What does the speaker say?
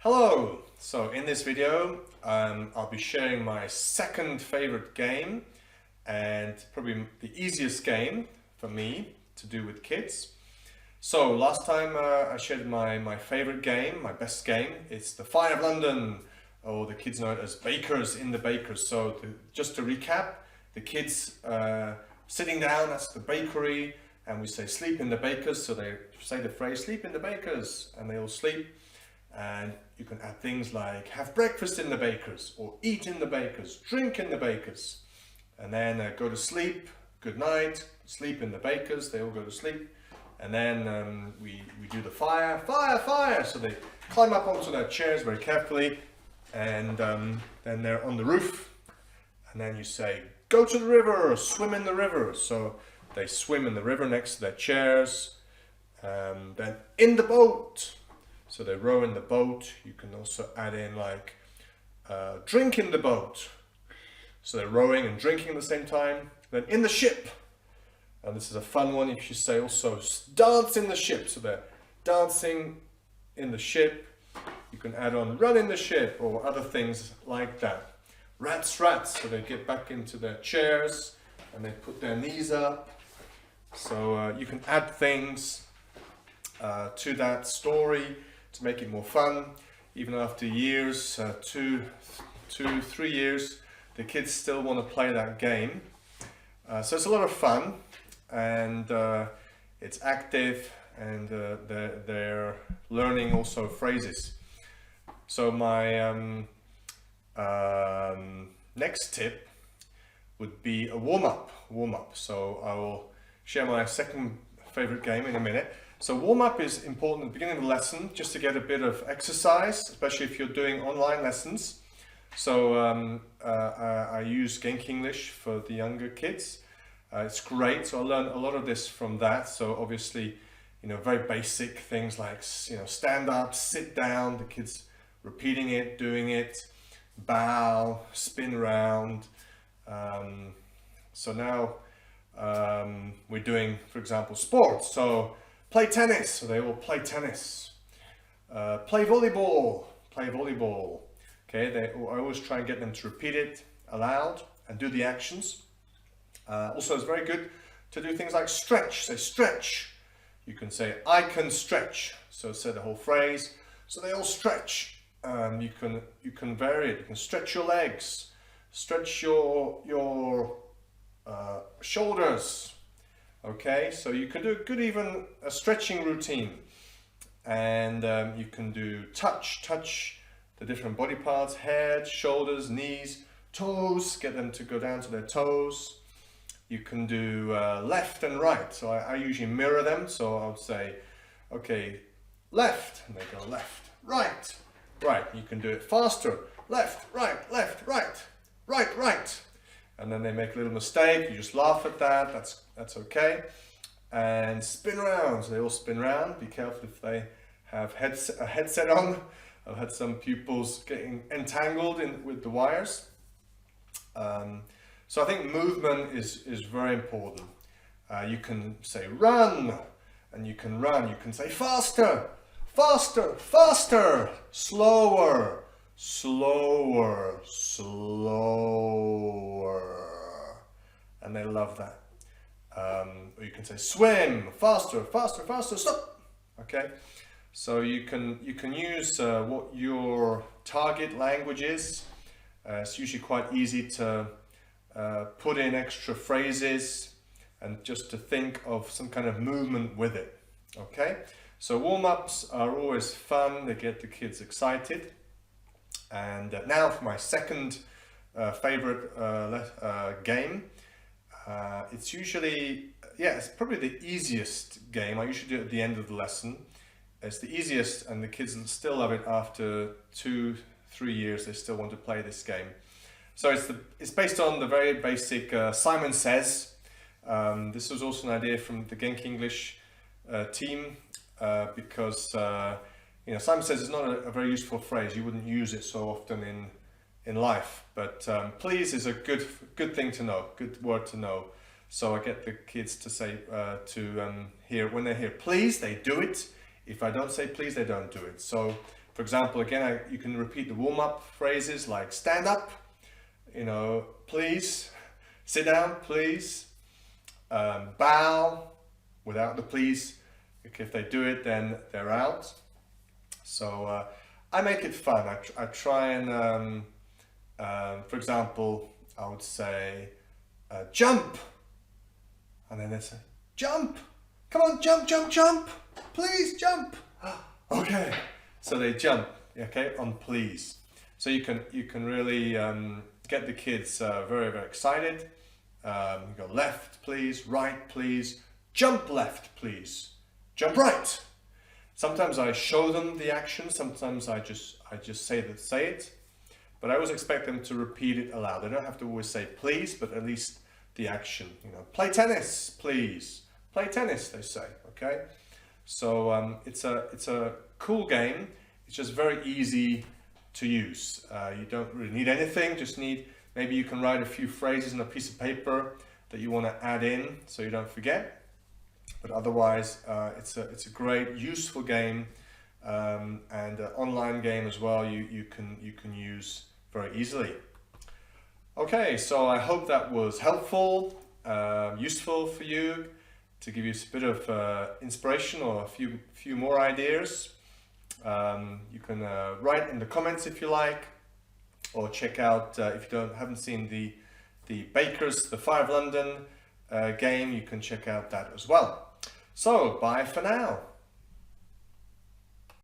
Hello! So in this video I'll be sharing my second favorite game and probably the easiest game for me to do with kids. So last time I shared my favorite game, my best game. It's the Fire of London, or the kids know it as Bakers in the Bakers. So just to recap, the kids sitting down at the bakery and we say sleep in the bakers, so they say the phrase sleep in the bakers and they all sleep. And you can add things like have breakfast in the bakers, or eat in the bakers, drink in the bakers, and then go to sleep, good night, sleep in the bakers, they all go to sleep. And then we do the fire, so they climb up onto their chairs very carefully, and then they're on the roof, and then you say go to the river, swim in the river, so they swim in the river next to their chairs. Then in the boat, so they row in the boat. You can also add in like drink in the boat, so they're rowing and drinking at the same time. Then in the ship, and this is a fun one, if you say also dance in the ship, so they're dancing in the ship. You can add on run in the ship or other things like that. Rats, so they get back into their chairs and they put their knees up. So you can add things to that story to make it more fun. Even after years, 3 years, the kids still want to play that game. So it's a lot of fun, and it's active, and they're learning also phrases. So my next tip would be a warm-up. So I will share my second favorite game in a minute. So warm-up is important at the beginning of the lesson, just to get a bit of exercise, especially if you're doing online lessons. So I use Genk English for the younger kids. It's great, so I learned a lot of this from that. So obviously, very basic things like, stand up, sit down, the kids repeating it, doing it, bow, spin round. So now we're doing, for example, sports. So play tennis, so they will play tennis. Play volleyball. Okay, I always try and get them to repeat it aloud and do the actions. Also, it's very good to do things like stretch. Say stretch. You can say I can stretch. So say the whole phrase. So they all stretch. You can vary it. You can stretch your legs, stretch your shoulders. Okay, so you can do even a stretching routine, and you can do touch the different body parts, head, shoulders, knees, toes, get them to go down to their toes. You can do left and right, so I usually mirror them, so I'll say, okay, left, and they go left, right. You can do it faster, left, right, right. And then they make a little mistake, you just laugh at that, that's okay. And spin round, so they all spin round. Be careful if they have a headset on. I've had some pupils getting entangled with the wires. So I think movement is very important. You can say run, and you can run. You can say faster, slower, and they love that. Or you can say swim, faster, stop. Okay, so you can use what your target language is. It's usually quite easy to put in extra phrases and just to think of some kind of movement with it. Okay, so warm-ups are always fun, they get the kids excited. And now for my second favorite game. It's usually, it's probably the easiest game. I usually do it at the end of the lesson. It's the easiest, and the kids still love it after 2-3 years. They still want to play this game. So it's based on the very basic Simon Says. This was also an idea from the Genk English team, because Simon Says is not a very useful phrase. You wouldn't use it so often in life, but please is a good thing to know, good word to know. So I get the kids to say hear, when they hear please, they do it. If I don't say please, they don't do it. So For example, again, you can repeat the warm-up phrases like stand up, you know, please, sit down, please, bow, without the please. If they do it, then they're out. So I make it fun. I try and, for example, I would say, jump. And then they say, jump. Come on, jump, jump, jump. Please, jump. Okay. So they jump, okay, on please. So you can really get the kids very, very excited. You go left, please, right, please, jump left, please, jump right. Sometimes I show them the action. Sometimes I just say it. But I always expect them to repeat it aloud. They don't have to always say please, but at least the action. You know, play tennis, please. Play tennis, they say. Okay. So it's a cool game. It's just very easy to use. You don't really need anything. Just need, maybe you can write a few phrases on a piece of paper that you want to add in so you don't forget. But otherwise, it's a great, useful game, and an online game as well. You can use very easily. Okay, so I hope that was helpful, useful for you, to give you a bit of inspiration or a few more ideas. You can write in the comments if you like, or check out if you haven't seen the Bakers, the 5 London game. You can check out that as well. So bye for now.